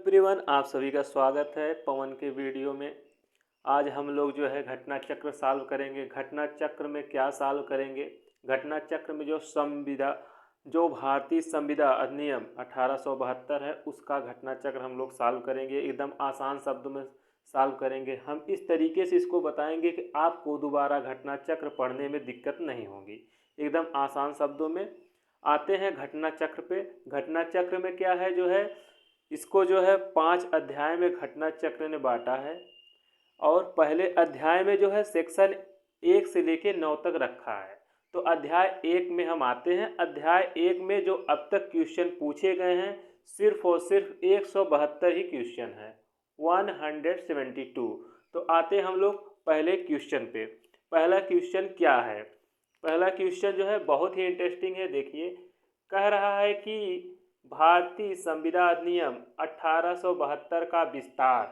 Everyone, आप सभी का स्वागत है पवन के वीडियो में। आज हम लोग जो है घटना चक्र सॉल्व करेंगे। घटना चक्र में क्या सॉल्व करेंगे? घटना चक्र में जो भारतीय संविदा अधिनियम 1872 है उसका घटना चक्र हम लोग सॉल्व करेंगे। एकदम आसान शब्दों में सॉल्व करेंगे। हम इस तरीके से इसको बताएंगे कि आपको दोबारा घटना चक्र पढ़ने में दिक्कत नहीं होगी। एकदम आसान शब्दों में आते हैं घटना चक्र पे। घटना चक्र में क्या है जो है, इसको जो है 5 अध्याय में घटना चक्र ने बांटा है। और पहले अध्याय में जो है सेक्शन 1 से लेके 9 तक रखा है। तो अध्याय 1 में हम आते हैं। अध्याय 1 में जो अब तक क्वेश्चन पूछे गए हैं सिर्फ और सिर्फ 172 ही क्वेश्चन है, 172। तो आते हम लोग पहले क्वेश्चन पे। पहला क्वेश्चन क्या है? पहला क्वेश्चन जो है बहुत ही इंटरेस्टिंग है। देखिए, कह रहा है कि भारतीय संविदा अधिनियम 1872 का विस्तार।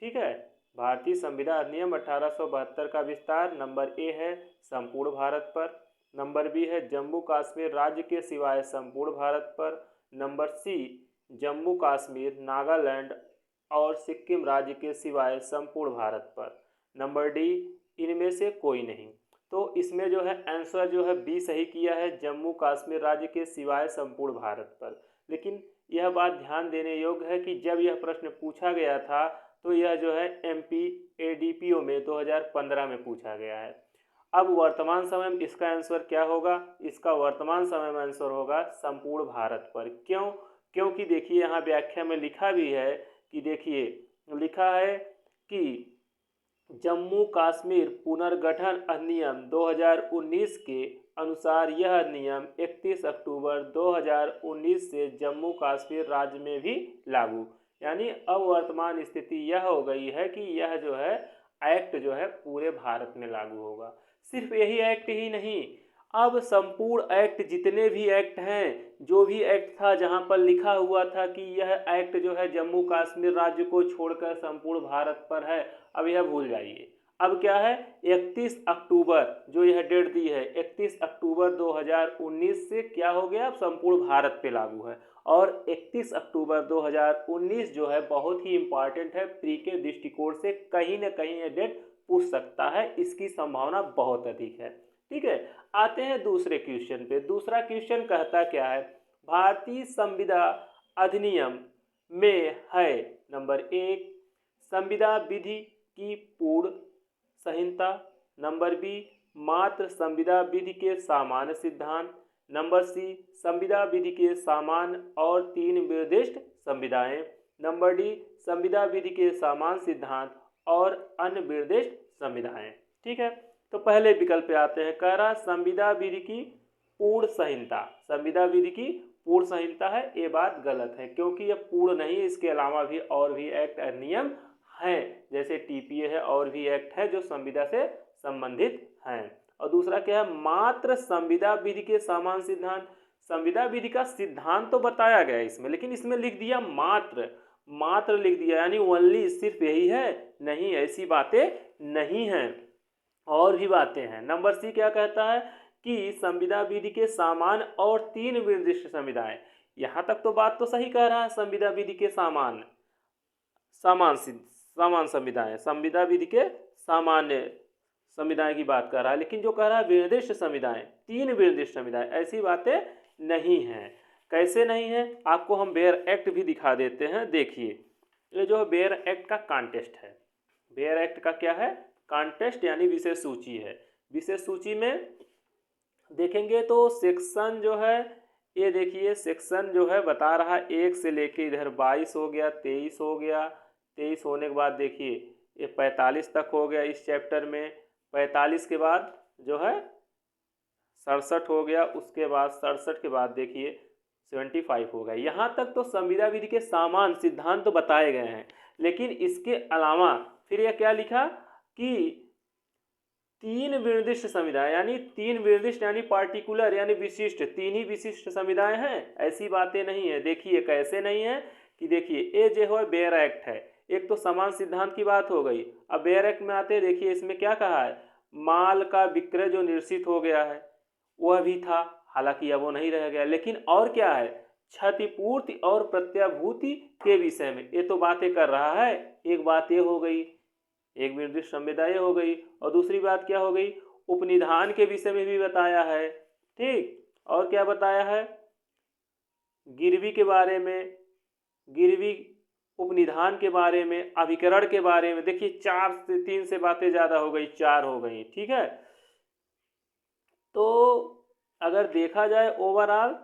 ठीक है, भारतीय संविदा अधिनियम 1872 का विस्तार। नंबर ए है संपूर्ण भारत पर। नंबर बी है जम्मू कश्मीर राज्य के सिवाय संपूर्ण भारत पर। नंबर सी जम्मू कश्मीर, नागालैंड और सिक्किम राज्य के सिवाय संपूर्ण भारत पर। नंबर डी इनमें से कोई नहीं। तो इसमें जो है आंसर जो है बी सही किया है, जम्मू कश्मीर राज्य के सिवाय संपूर्ण भारत पर। लेकिन यह बात ध्यान देने योग्य है कि जब यह प्रश्न पूछा गया था तो यह जो है MP ADPO में 2015 में पूछा गया है। अब वर्तमान समय में इसका आंसर क्या होगा? इसका वर्तमान समय में आंसर होगा संपूर्ण भारत पर। क्यों? क्योंकि देखिए यहाँ व्याख्या में लिखा भी है कि देखिए लिखा है कि जम्मू कश्मीर पुनर्गठन अधिनियम 2019 के अनुसार यह अधिनियम 31 अक्टूबर 2019 से जम्मू कश्मीर राज्य में भी लागू। यानी अब वर्तमान स्थिति यह हो गई है कि यह जो है एक्ट जो है पूरे भारत में लागू होगा। सिर्फ यही एक्ट ही नहीं, अब संपूर्ण एक्ट जितने भी एक्ट हैं, जो भी एक्ट था जहां पर लिखा हुआ था कि यह एक्ट जो है जम्मू कश्मीर राज्य को छोड़कर संपूर्ण भारत पर है, अब यह भूल जाइए। अब क्या है, 31 अक्टूबर जो यह डेट दी है 31 अक्टूबर 2019 से क्या हो गया, अब संपूर्ण भारत पे लागू है। और 31 अक्टूबर 2019 जो है बहुत ही इंपॉर्टेंट है। प्री के दृष्टिकोण से कहीं ना कहीं यह डेट पूछ सकता है, इसकी संभावना बहुत अधिक है। ठीक है, आते हैं दूसरे क्वेश्चन पे। दूसरा क्वेश्चन कहता क्या है? भारतीय संविदा अधिनियम में है नंबर 1 संविदा विधि की पूर्ण संहिता। नंबर बी मात्र संविदा विधि के सामान्य सिद्धांत। नंबर सी संविदा विधि के सामान्य और 3 निर्दिष्ट संविधाएं। नंबर डी संविदा विधि के सामान्य सिद्धांत और अन्य निर्दिष्ट संविधाएं। ठीक है, तो पहले विकल्प पे आते हैं। कह रहा संविदा विधि की पूर्ण संहिता। संविदा विधि की पूर्ण संहिता है, ये बात गलत है क्योंकि यह पूर्ण नहीं है। इसके अलावा भी और भी एक्ट अधिनियम हैं, जैसे TPA है, और भी एक्ट है जो संविदा से संबंधित हैं। और दूसरा क्या है, मात्र संविदा विधि के सामान्य सिद्धांत। संविदा विधि का सिद्धांत तो बताया गया है इसमें, लेकिन इसमें लिख दिया मात्र, मात्र लिख दिया, यानी ओनली, सिर्फ यही है? नहीं, ऐसी बातें नहीं हैं, और भी बातें हैं। नंबर सी क्या कहता है कि संविदा विधि के सामान्य और 3 निर्दिष्ट संविधाएं। यहां तक तो बात तो सही कह रहा है, संविदा विधि के सामान्य सामान्य संविधाएं, संविदा विधि के सामान्य संविधाएं की बात कर रहा है। लेकिन जो कह रहा है विनिर्दिष्ट संविधाएं, 3 विनिर्दिष्ट संविधाएं, ऐसी बातें नहीं हैं। कैसे नहीं है, आपको हम बेयर एक्ट भी दिखा देते हैं। देखिए, ये जो बेयर एक्ट का कॉन्टेस्ट है। बेयर एक्ट का क्या है? कॉन्टेस्ट, यानी विशेष सूची है। विशेष सूची में देखेंगे तो सेक्शन जो है, ये देखिए सेक्शन जो है बता रहा 1 से लेके इधर 22 हो गया, 23 हो गया, 23 होने के बाद देखिए ये 45 तक हो गया इस चैप्टर में। 45 के बाद जो है 67 हो गया, उसके बाद 67 के बाद देखिए 75 हो गया। यहाँ तक तो संविदा विधि के सामान्य सिद्धांत तो बताए गए हैं, लेकिन इसके अलावा फिर यह क्या लिखा कि 3 विनिर्दिष्ट संविधाएं, यानी 3 विनिर्दिष्ट यानी पार्टिकुलर, यानी विशिष्ट, 3 ही विशिष्ट संविधाएं हैं। ऐसी बातें नहीं है। देखिए कैसे नहीं है कि देखिए ये जो है बेयर एक्ट है, एक तो समान सिद्धांत की बात हो गई। अब बेयर एक्ट में आते हैं, देखिए इसमें क्या कहा है, माल का विक्रय जो निश्चित हो गया है वह भी था, हालांकि अब वो नहीं रह गया। लेकिन और क्या है, क्षतिपूर्ति और प्रत्याभूति के विषय में। ये तो बातें कर रहा है। एक बात ये हो गई, एक निर्दिष्ट संविदा ये हो गई, और दूसरी बात क्या हो गई, उपनिधान के विषय में भी बताया है। ठीक, और क्या बताया है, गिरवी के बारे में, गिरवी उपनिधान के बारे में, अभिकरण के बारे में। देखिए 3 से बातें ज्यादा हो गई, 4 हो गई। ठीक है, तो अगर देखा जाए ओवरऑल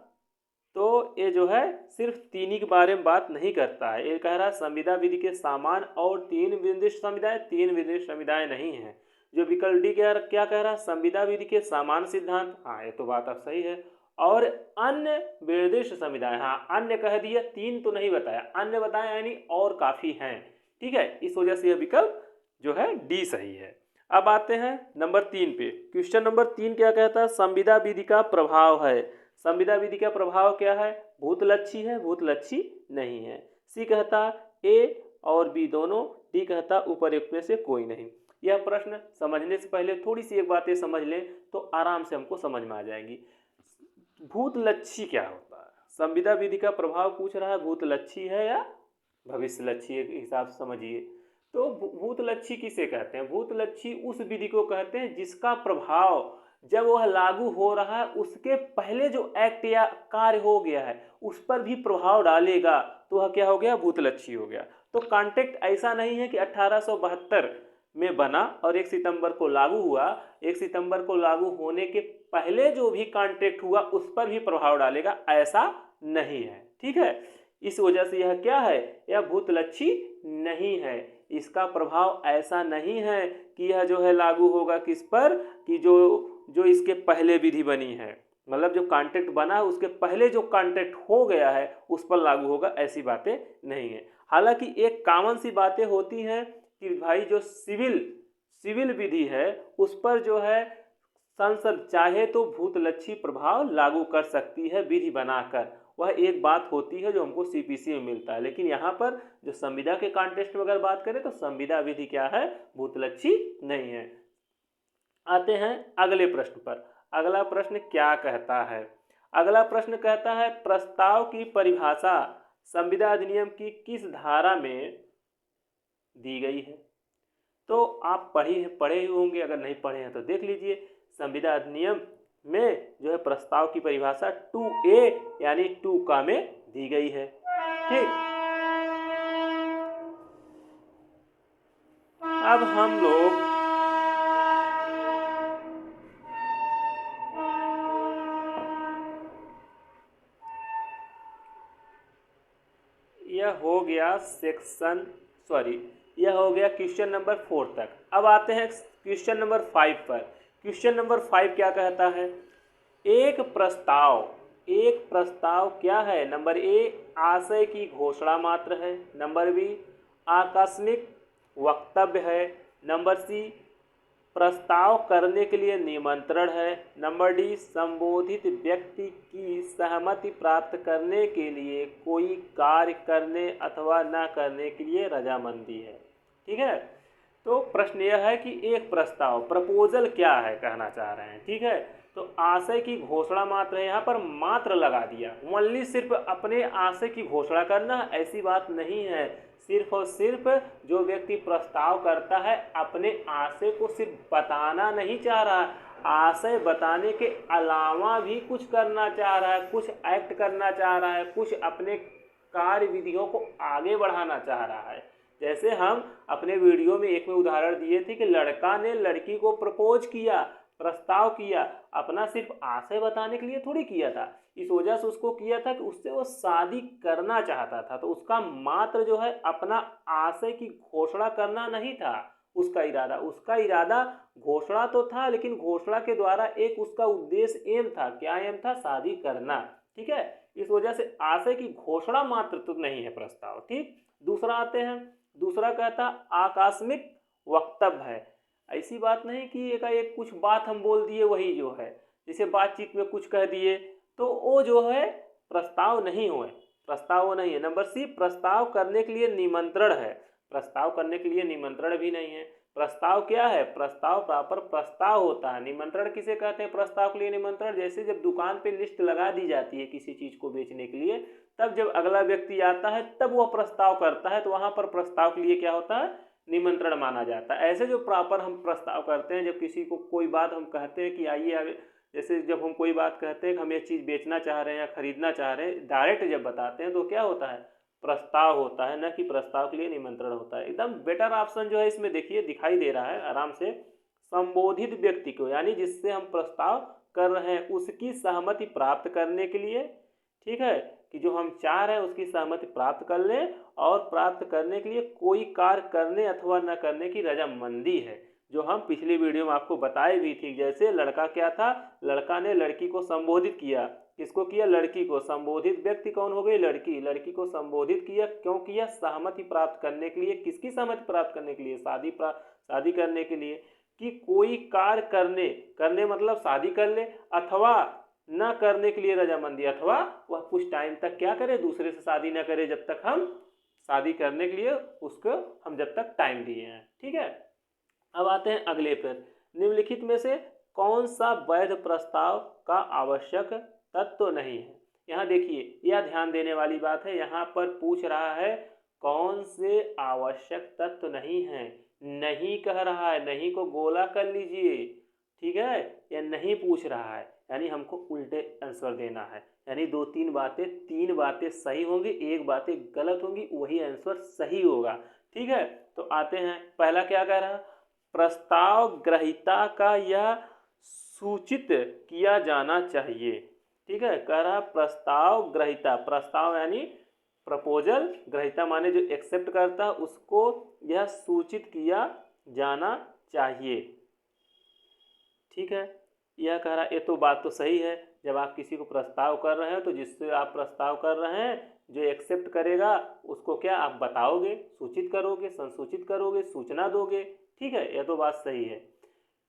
तो ये जो है सिर्फ 3 ही के बारे में बात नहीं करता है। ये कह रहा है संविदा विधि के समान और 3 विनिर्दिष्ट संविदाएं, 3 विनिर्दिष्ट संविदाएं नहीं है। जो विकल्प डी क्या कह रहा है, संविदा विधि के समान सिद्धांत, हाँ ये तो बात अब सही है, और अन्य विनिर्दिष्ट संविदाएं, हाँ अन्य कह दिया, 3 तो नहीं बताया, अन्य बताया, यानी और काफी हैं। ठीक है, इस वजह से यह विकल्प जो है डी सही है। अब आते हैं नंबर 3 पे। क्वेश्चन नंबर 3 क्या कहता है, संविदा विधि का प्रभाव है। संविदा विधि का प्रभाव क्या है, भूतलक्षी है, भूतलक्षी नहीं है। सी कहता ए और बी दोनों, डी कहता उपरोक्त में से कोई नहीं। यह प्रश्न समझने से पहले थोड़ी सी एक बातें समझ लें तो आराम से हमको समझ में आ जाएगी। भूतलक्षी क्या होता है, संविदा विधि का प्रभाव पूछ रहा है, भूतलक्षी है या भविष्यलक्षी के हिसाब से समझिए। तो भूतलक्षी किसे कहते हैं, भूतलक्षी उस विधि को कहते हैं जिसका प्रभाव जब वह लागू हो रहा है उसके पहले जो एक्ट या कार्य हो गया है उस पर भी प्रभाव डालेगा, तो वह क्या हो गया, भूतलक्षी हो गया। तो कॉन्ट्रैक्ट ऐसा नहीं है कि 1872 में बना और 1 सितंबर को लागू हुआ, 1 सितंबर को लागू होने के पहले जो भी कॉन्ट्रैक्ट हुआ उस पर भी प्रभाव डालेगा, ऐसा नहीं है। ठीक है, इस वजह से यह क्या है, यह भूतलक्षी नहीं है। इसका प्रभाव ऐसा नहीं है कि यह जो है लागू होगा किस पर, कि जो इसके पहले विधि बनी है, मतलब जो कॉन्ट्रैक्ट बना है उसके पहले जो कॉन्ट्रैक्ट हो गया है उस पर लागू होगा, ऐसी बातें नहीं है। हालांकि एक कॉमन सी बातें होती हैं कि भाई जो सिविल विधि है उस पर जो है संसद चाहे तो भूतलक्षी प्रभाव लागू कर सकती है विधि बनाकर, वह एक बात होती है जो हमको सीपीसी में मिलता है। लेकिन यहाँ पर जो संविदा के कॉन्टेक्स्ट में अगर बात करें तो संविदा विधि क्या है, भूतलक्षी नहीं है। आते हैं अगले प्रश्न पर। अगला प्रश्न क्या कहता है, अगला प्रश्न कहता है प्रस्ताव की परिभाषा संविदा अधिनियम की किस धारा में दी गई है। तो आप पढ़े ही होंगे, अगर नहीं पढ़े हैं तो देख लीजिए। संविदा अधिनियम में जो है प्रस्ताव की परिभाषा 2A यानी 2 का में दी गई है। ठीक, अब हम लोग यह हो गया यह हो गया क्वेश्चन नंबर 4 तक। अब आते हैं क्वेश्चन नंबर 5 पर। क्वेश्चन नंबर 5 क्या कहता है, एक प्रस्ताव क्या है। नंबर ए आशय की घोषणा मात्र है, नंबर बी आकस्मिक वक्तव्य है, नंबर सी प्रस्ताव करने के लिए निमंत्रण है, नंबर डी संबोधित व्यक्ति की सहमति प्राप्त करने के लिए कोई कार्य करने अथवा न करने के लिए रजामंदी है। ठीक है, तो प्रश्न यह है कि एक प्रस्ताव, प्रपोजल क्या है कहना चाह रहे हैं। ठीक है, तो आशय की घोषणा मात्र है, यहाँ पर मात्र लगा दिया, ओनली सिर्फ अपने आशय की घोषणा करना, ऐसी बात नहीं है। सिर्फ और सिर्फ जो व्यक्ति प्रस्ताव करता है अपने आशय को सिर्फ बताना नहीं चाह रहा, आशय बताने के अलावा भी कुछ करना चाह रहा है, कुछ एक्ट करना चाह रहा है, कुछ अपने कार्य विधियों को आगे बढ़ाना चाह रहा है। जैसे हम अपने वीडियो में एक में उदाहरण दिए थे कि लड़का ने लड़की को प्रपोज किया, प्रस्ताव किया, अपना सिर्फ आशय बताने के लिए थोड़ी किया था, इस वजह से उसको किया था कि उससे वो शादी करना चाहता था। तो उसका मात्र जो है अपना आशय की घोषणा करना नहीं था उसका इरादा घोषणा तो था, लेकिन घोषणा के द्वारा एक उसका उद्देश्य एम था, क्या एम था, शादी करना। ठीक है, इस वजह से आशय की घोषणा मात्र तो नहीं है प्रस्ताव। ठीक, दूसरा आते हैं, दूसरा कहता आकस्मिक वक्तव्य है। ऐसी बात नहीं कि एकाएक कुछ बात हम बोल दिए वही जो है, जैसे बातचीत में कुछ कह दिए तो वो जो है प्रस्ताव नहीं हुए, प्रस्ताव वो नहीं है। नंबर सी प्रस्ताव करने के लिए निमंत्रण है, प्रस्ताव करने के लिए निमंत्रण भी नहीं है। प्रस्ताव क्या है, प्रस्ताव प्रॉपर प्रस्ताव होता है, निमंत्रण किसे कहते हैं प्रस्ताव के लिए निमंत्रण। जैसे जब दुकान पे लिस्ट लगा दी जाती है किसी चीज को बेचने के लिए तब जब अगला व्यक्ति आता है तब वह प्रस्ताव करता है, तो वहाँ पर प्रस्ताव के लिए क्या होता है, निमंत्रण माना जाता है। ऐसे जो प्रॉपर हम प्रस्ताव करते हैं, जब किसी को कोई बात हम कहते हैं कि आइए आगे, जैसे जब हम कोई बात कहते हैं कि हम ये चीज़ बेचना चाह रहे हैं या खरीदना चाह रहे हैं, डायरेक्ट जब बताते हैं तो क्या होता है, प्रस्ताव होता है, न कि प्रस्ताव के लिए निमंत्रण होता है। एकदम बेटर ऑप्शन जो है इसमें देखिए दिखाई दे रहा है आराम से, संबोधित व्यक्ति को, यानी जिससे हम प्रस्ताव कर रहे हैं उसकी सहमति प्राप्त करने के लिए, ठीक है, कि जो हम चाह रहे हैं उसकी सहमति प्राप्त कर लें, और प्राप्त करने के लिए कोई कार्य करने अथवा न करने की रजामंदी है, जो हम पिछली वीडियो में आपको बताई भी थी। जैसे लड़का क्या था, लड़का ने लड़की को संबोधित किया, किसको किया, लड़की को। संबोधित व्यक्ति कौन हो गई, लड़की। लड़की को संबोधित किया, क्यों किया, सहमति प्राप्त करने के लिए। किसकी सहमति प्राप्त करने के लिए, शादी करने के लिए, कि कोई कार्य करने मतलब शादी कर ले, अथवा न करने के लिए रजामंदी, अथवा वह कुछ टाइम तक क्या करे, दूसरे से शादी न करे जब तक हम शादी करने के लिए उसको हम जब तक टाइम दिए हैं, ठीक है। अब आते हैं अगले पर, निम्नलिखित में से कौन सा वैध प्रस्ताव का आवश्यक तत्व नहीं है। यहाँ देखिए, यह ध्यान देने वाली बात है, यहाँ पर पूछ रहा है कौन से आवश्यक तत्व नहीं है, नहीं कह रहा है, नहीं को गोला कर लीजिए, ठीक है, या नहीं पूछ रहा है, यानी हमको उल्टे आंसर देना है, यानी तीन बातें सही होंगी, एक बातें गलत होंगी, वही आंसर सही होगा, ठीक है। तो आते हैं, पहला क्या कह रहा है, प्रस्ताव ग्रहीता का यह सूचित किया जाना चाहिए, ठीक है, कह रहा प्रस्ताव ग्रहीता, प्रस्ताव यानी प्रपोजल, ग्रहीता माने जो एक्सेप्ट करता है, उसको यह सूचित किया जाना चाहिए, ठीक है। यह कह रहा, ये तो बात तो सही है, जब आप किसी को प्रस्ताव कर रहे हैं तो जिससे आप प्रस्ताव कर रहे हैं जो एक्सेप्ट करेगा उसको क्या आप बताओगे, सूचित करोगे, संसूचित करोगे, सूचना दोगे, ठीक है, यह तो बात सही है।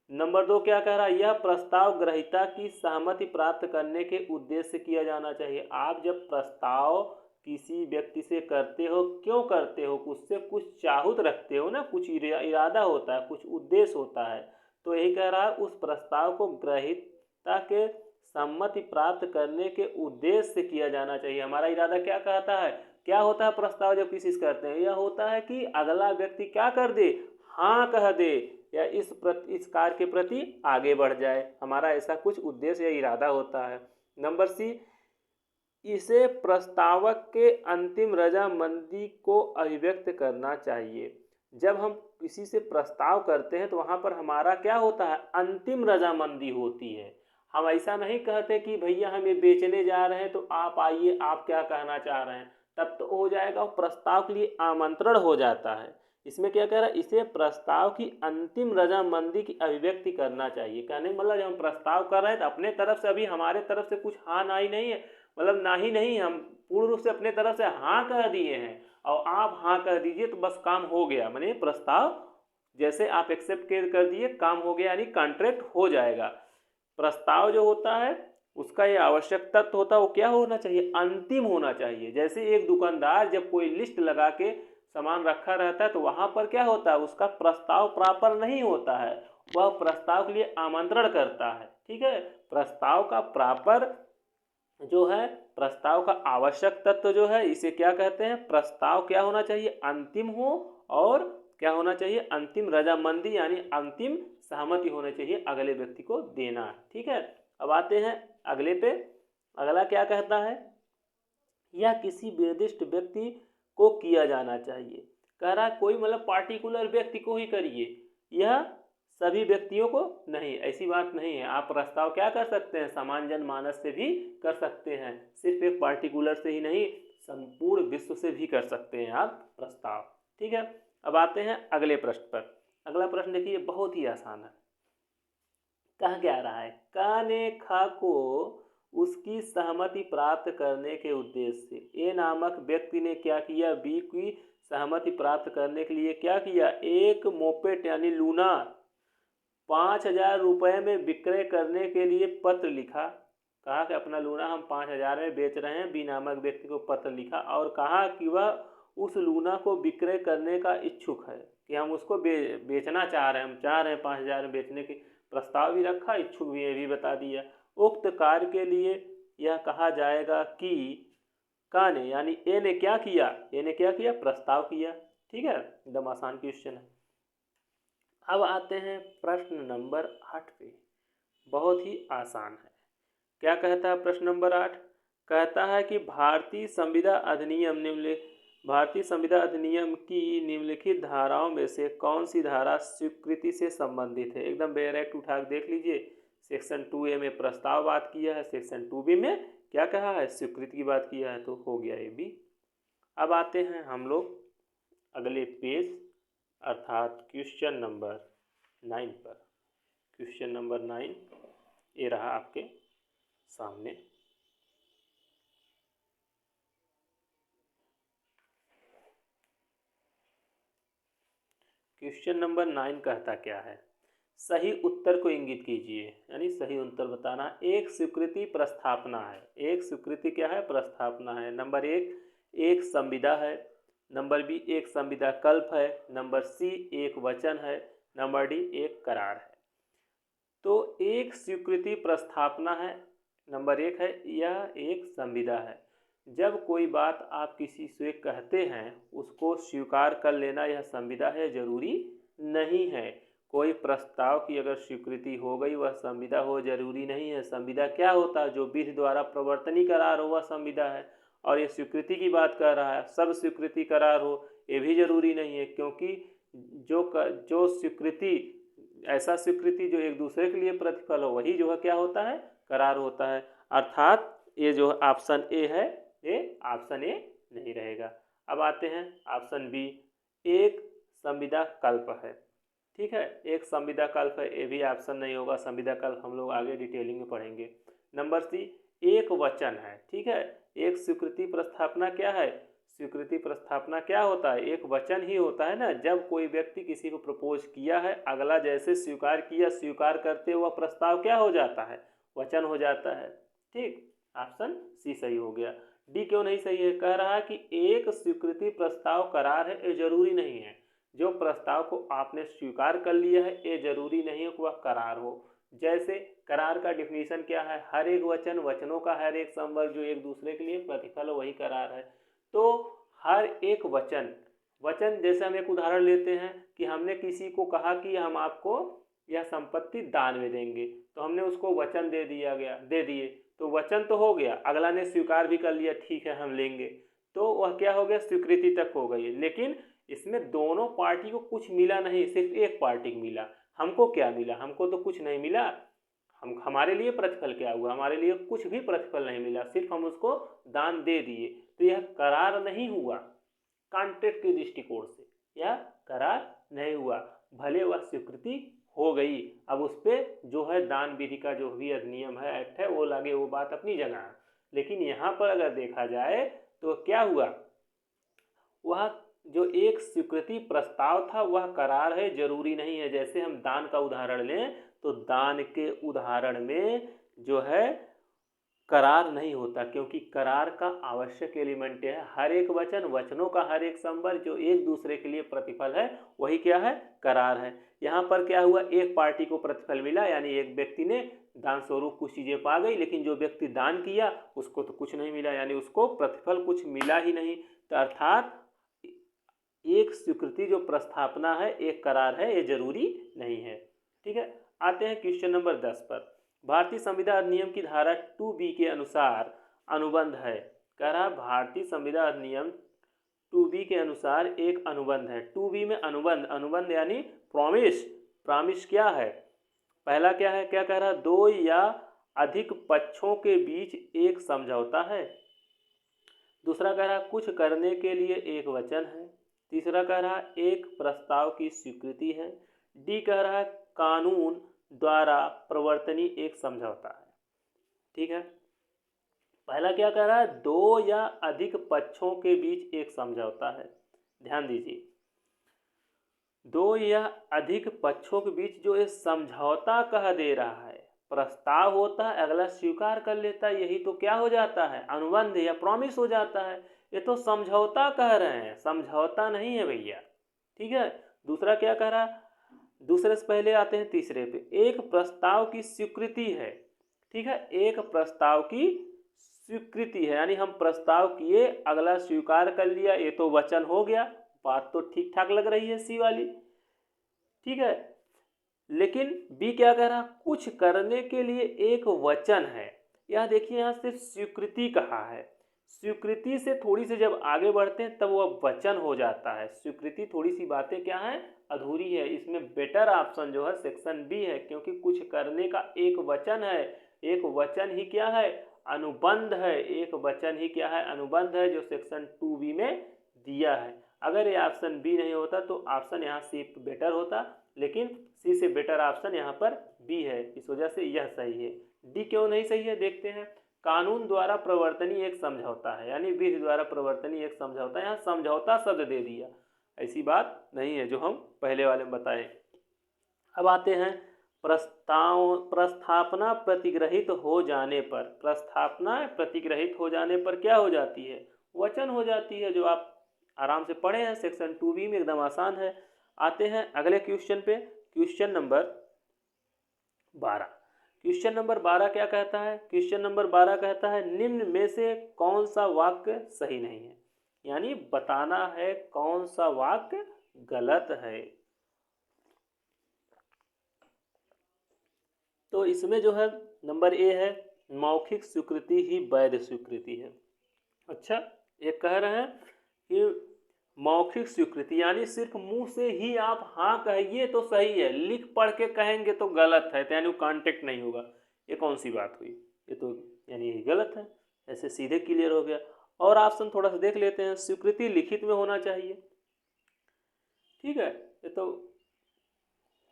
नंबर 2 क्या कह रहा है, यह प्रस्ताव ग्रहीता की सहमति प्राप्त करने के उद्देश्य से किया जाना चाहिए। आप जब प्रस्ताव किसी व्यक्ति से करते हो, क्यों करते हो, उससे कुछ चाहत रखते हो ना, कुछ इरादा होता है, कुछ उद्देश्य होता है, तो यही कह रहा है उस प्रस्ताव को ग्रहीता के सम्मति प्राप्त करने के उद्देश्य से किया जाना चाहिए। हमारा इरादा क्या कहता है, क्या होता है प्रस्ताव जब किसी से करते हैं, यह होता है कि अगला व्यक्ति क्या कर दे, हाँ कह दे, या इस कार्य के प्रति आगे बढ़ जाए, हमारा ऐसा कुछ उद्देश्य या इरादा होता है। नंबर सी, इसे प्रस्तावक के अंतिम रजामंदी को अभिव्यक्त करना चाहिए। जब हम किसी से प्रस्ताव करते हैं तो वहाँ पर हमारा क्या होता है, अंतिम रजामंदी होती है। हम ऐसा नहीं कहते कि भैया हम ये बेचने जा रहे हैं तो आप आइए, आप क्या कहना चाह रहे हैं, तब तो हो जाएगा, प्रस्ताव के लिए आमंत्रण हो जाता है। इसमें क्या कह रहा है, इसे प्रस्ताव की अंतिम रजामंदी की अभिव्यक्ति करना चाहिए। कहने मतलब जब हम प्रस्ताव कर रहे हैं तो अपने तरफ से अभी हमारे तरफ से कुछ हाँ ना ही नहीं है, मतलब ना ही नहीं, हम पूर्ण रूप से अपने तरफ से हाँ कह दिए हैं और आप हाँ कह दीजिए तो बस काम हो गया, माने प्रस्ताव जैसे आप एक्सेप्ट कर दिए, काम हो गया, यानी कॉन्ट्रैक्ट हो जाएगा। प्रस्ताव जो होता है उसका ये आवश्यक तत्व होता है, वो क्या होना चाहिए, अंतिम होना चाहिए। जैसे एक दुकानदार जब कोई लिस्ट लगा के सामान रखा रहता है तो वहाँ पर क्या होता है, उसका प्रस्ताव प्रॉपर नहीं होता है, वह प्रस्ताव के लिए आमंत्रण करता है, ठीक है। प्रस्ताव का प्रॉपर जो है, प्रस्ताव का आवश्यक तत्व जो है, इसे क्या कहते हैं, प्रस्ताव क्या होना चाहिए, अंतिम हो, और क्या होना चाहिए, अंतिम रजामंदी यानी अंतिम सहमति होनी चाहिए अगले व्यक्ति को देना, ठीक है। अब आते हैं अगले पे, अगला क्या कहता है, यह किसी निर्दिष्ट व्यक्ति को किया जाना चाहिए। कह रहा है कोई मतलब पार्टिकुलर व्यक्ति को ही करिए, यह सभी व्यक्तियों को नहीं, ऐसी बात नहीं है। आप प्रस्ताव क्या कर सकते हैं, सामान्य जनमानस से भी कर सकते हैं, सिर्फ एक पार्टिकुलर से ही नहीं, संपूर्ण विश्व से भी कर सकते हैं आप प्रस्ताव, ठीक है। अब आते हैं अगले प्रश्न पर। अगला प्रश्न देखिए, बहुत ही आसान है। कहा क्या रहा है, का ने खा को उसकी सहमति प्राप्त करने के उद्देश्य से ए नामक व्यक्ति ने क्या किया, बी की सहमति प्राप्त करने के लिए क्या किया, एक मोपेट यानी लूना 5,000 रुपये में विक्रय करने के लिए पत्र लिखा। कहा कि अपना लूना हम 5,000 में बेच रहे हैं, बी नामक व्यक्ति को पत्र लिखा और कहा कि वह उस लूना को विक्रय करने का इच्छुक है, कि हम उसको बेचना चाह रहे हैं, हम चाह रहे हैं 5,000 में बेचने की, प्रस्ताव भी रखा, इच्छुक भी, ये भी बता दिया। उक्त कार्य के लिए यह कहा जाएगा कि का ने यानी ए ने क्या किया, ए ने क्या किया, प्रस्ताव किया। ठीक है, एकदम आसान क्वेश्चन है। अब आते हैं प्रश्न नंबर 8 पे, बहुत ही आसान है। क्या कहता है प्रश्न नंबर 8? कहता है कि भारतीय संविदा अधिनियम की निम्नलिखित धाराओं में से कौन सी धारा स्वीकृति से संबंधित है। एकदम डायरेक्ट उठा के देख लीजिए, सेक्शन 2A में प्रस्ताव बात किया है, सेक्शन 2B में क्या कहा है, स्वीकृति की बात किया है, तो हो गया ये भी। अब आते हैं हम लोग अगले पेज अर्थात क्वेश्चन नंबर 9 पर। क्वेश्चन नंबर 9 ये रहा आपके सामने। क्वेश्चन नंबर 9 कहता क्या है, सही उत्तर को इंगित कीजिए, यानी सही उत्तर बताना। एक स्वीकृति प्रस्थापना है, एक स्वीकृति क्या है, प्रस्थापना है। नंबर 1 एक संविदा है, नंबर बी एक संविदा कल्प है, नंबर सी एक वचन है, नंबर डी एक करार है। तो एक स्वीकृति प्रस्थापना है, नंबर 1 है, यह एक संविदा है। जब कोई बात आप किसी से कहते हैं उसको स्वीकार कर लेना यह संविदा है, जरूरी नहीं है। कोई प्रस्ताव की अगर स्वीकृति हो गई वह संविदा हो, जरूरी नहीं है। संविदा क्या होता है, जो विधि द्वारा प्रवर्तनीय करार हो वह संविदा है। और ये स्वीकृति की बात कर रहा है, सब स्वीकृति करार हो ये भी जरूरी नहीं है, क्योंकि जो स्वीकृति, ऐसा स्वीकृति जो एक दूसरे के लिए प्रतिफल हो वही जो है क्या होता है, करार होता है। अर्थात ये जो ऑप्शन ए है ये ऑप्शन ए नहीं रहेगा। अब आते हैं ऑप्शन बी, एक संविदा कल्प है। ठीक है, एक संविदा कल्प है, ये भी ऑप्शन नहीं होगा, संविदा कल्प हम लोग आगे डिटेलिंग में पढ़ेंगे। नंबर सी एक वचन है। ठीक है, एक स्वीकृति प्रस्थापना क्या है, स्वीकृति प्रस्थापना क्या होता है, एक वचन ही होता है ना। जब कोई व्यक्ति किसी को प्रपोज किया है, अगला जैसे स्वीकार किया, स्वीकार करते हुआ प्रस्ताव क्या हो जाता है, वचन हो जाता है। ठीक, ऑप्शन सी सही हो गया। डी क्यों नहीं सही है, कह रहा है कि एक स्वीकृति प्रस्ताव करार है, ये जरूरी नहीं है। जो प्रस्ताव को आपने स्वीकार कर लिया है ये जरूरी नहीं है कि वह करार हो। जैसे करार का डिफिनीशन क्या है, हर एक वचन, वचनों का हर एक संवर्ग जो एक दूसरे के लिए प्रतिफल हो वही करार है। तो हर एक वचन, जैसे हम एक उदाहरण लेते हैं कि हमने किसी को कहा कि हम आपको यह संपत्ति दान में देंगे, तो हमने उसको वचन दे दिए, तो वचन तो हो गया, अगला ने स्वीकार भी कर लिया, ठीक है हम लेंगे, तो वह क्या हो गया, स्वीकृति तक हो गई। लेकिन इसमें दोनों पार्टी को कुछ मिला नहीं, सिर्फ एक पार्टी को मिला। हमको क्या मिला, हमको तो कुछ नहीं मिला। हमारे लिए प्रतिफल क्या हुआ, हमारे लिए कुछ भी प्रतिफल नहीं मिला, सिर्फ हम उसको दान दे दिए। तो यह करार नहीं हुआ, कॉन्ट्रैक्ट के दृष्टिकोण से यह करार नहीं हुआ, भले वह स्वीकृति हो गई। अब उस पर जो है दान विधि का जो भी अधिनियम है, एक्ट है, वो लगे, वो बात अपनी जगह है। लेकिन यहाँ पर अगर देखा जाए तो क्या हुआ, वह जो एक स्वीकृति प्रस्ताव था वह करार है, जरूरी नहीं है। जैसे हम दान का उदाहरण लें तो दान के उदाहरण में जो है करार नहीं होता, क्योंकि करार का आवश्यक एलिमेंट है हर एक वचन, वचनों का हर एक संवर्ग जो एक दूसरे के लिए प्रतिफल है वही क्या है, करार है। यहाँ पर क्या हुआ, एक पार्टी को प्रतिफल मिला, यानी एक व्यक्ति ने दान स्वरूप कुछ चीजें पा गई, लेकिन जो व्यक्ति दान किया उसको तो कुछ नहीं मिला, यानी उसको प्रतिफल कुछ मिला ही नहीं। तो अर्थात एक स्वीकृति जो प्रस्थापना है, एक करार है, ये जरूरी नहीं है। ठीक है, आते हैं क्वेश्चन नंबर 10 पर। भारतीय संविदा अधिनियम की धारा 2B के अनुसार अनुबंध है। कह रहा भारतीय संविदा अधिनियम 2B के अनुसार एक अनुबंध है। 2B में अनुबंध, अनुबंध यानी प्रॉमिस। प्रॉमिस क्या है, पहला क्या है, क्या कह रहा, दो या अधिक पक्षों के बीच एक समझौता है। दूसरा कह रहा कुछ करने के लिए एक वचन है। तीसरा कह रहा एक प्रस्ताव की स्वीकृति है। डी कह रहा है कानून द्वारा प्रवर्तनीय एक समझौता है। ठीक है, पहला क्या कह रहा है, दो या अधिक पक्षों के बीच एक समझौता है। ध्यान दीजिए, दो या अधिक पक्षों के बीच जो ये समझौता कह दे रहा है, प्रस्ताव होता है, अगला स्वीकार कर लेता है, यही तो क्या हो जाता है, अनुबंध या प्रॉमिस हो जाता है। ये तो समझौता कह रहे हैं, समझौता नहीं है भैया। ठीक है, दूसरा क्या कह रहा है, दूसरे से पहले आते हैं तीसरे पे, एक प्रस्ताव की स्वीकृति है। ठीक है, एक प्रस्ताव की स्वीकृति है, यानी हम प्रस्ताव किए, अगला स्वीकार कर लिया, ये तो वचन हो गया। बात तो ठीक ठाक लग रही है सी वाली, ठीक है। लेकिन बी क्या कह रहा, कुछ करने के लिए एक वचन है। यह देखिए यहाँ सिर्फ स्वीकृति कहा है, स्वीकृति से थोड़ी सी जब आगे बढ़ते हैं तब वह वचन हो जाता है। स्वीकृति थोड़ी सी बातें क्या है, अधूरी है। इसमें बेटर ऑप्शन जो है सेक्शन बी है, क्योंकि कुछ करने का एक वचन है। एक वचन ही क्या है, अनुबंध है। एक वचन ही क्या है, अनुबंध है, जो सेक्शन 2B में दिया है। अगर ये ऑप्शन बी नहीं होता तो ऑप्शन यहाँ सी बेटर होता, लेकिन सी से बेटर ऑप्शन यहाँ पर बी है, इस वजह से यह सही है। डी क्यों नहीं सही है, देखते हैं। कानून द्वारा प्रवर्तनीय एक समझौता है, यानी विधि द्वारा प्रवर्तनीय एक समझौता, यहाँ समझौता शब्द दे दिया, ऐसी बात नहीं है जो हम पहले वाले में बताए। अब आते हैं प्रस्थापना प्रतिग्रहित हो जाने पर। प्रस्थापना प्रतिग्रहित हो जाने पर क्या हो जाती है, वचन हो जाती है, जो आप आराम से पढ़े हैं सेक्शन 2B में, एकदम आसान है। आते हैं अगले क्वेश्चन पे, क्वेश्चन नंबर 12। क्वेश्चन नंबर 12 क्या कहता है, क्वेश्चन नंबर 12 कहता है निम्न में से कौन सा वाक्य सही नहीं है, यानी बताना है कौन सा वाक्य गलत है। तो इसमें जो है नंबर ए है, मौखिक स्वीकृति ही वैध स्वीकृति है। अच्छा, ये कह रहे हैं कि मौखिक स्वीकृति यानी सिर्फ मुंह से ही आप हाँ कहिए तो सही है, लिख पढ़ के कहेंगे तो गलत है, तो यानी कॉन्टेक्ट नहीं होगा। ये कौन सी बात हुई, ये तो यानी गलत है, ऐसे सीधे क्लियर हो गया। और ऑप्शन थोड़ा सा देख लेते हैं, स्वीकृति लिखित में होना चाहिए, ठीक है, ये तो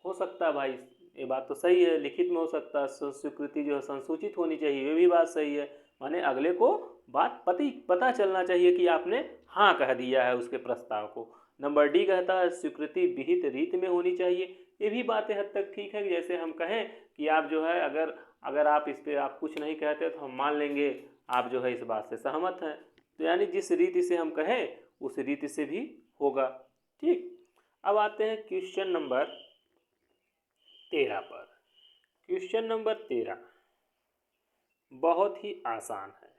हो सकता है भाई, ये बात तो सही है, लिखित में हो सकता है। स्वीकृति जो है संसूचित होनी चाहिए, ये भी बात सही है, माने अगले को बात पता चलना चाहिए कि आपने हाँ कह दिया है उसके प्रस्ताव को। नंबर डी कहता है स्वीकृति विहित रीत में होनी चाहिए, ये भी बातें हद तक ठीक है। जैसे हम कहें कि आप जो है अगर आप इस पर आप कुछ नहीं कहते तो हम मान लेंगे आप जो है इस बात से सहमत हैं, तो यानी जिस रीति से हम कहें उस रीति से भी होगा, ठीक। अब आते हैं क्वेश्चन नंबर 13 पर। क्वेश्चन नंबर 13 बहुत ही आसान है।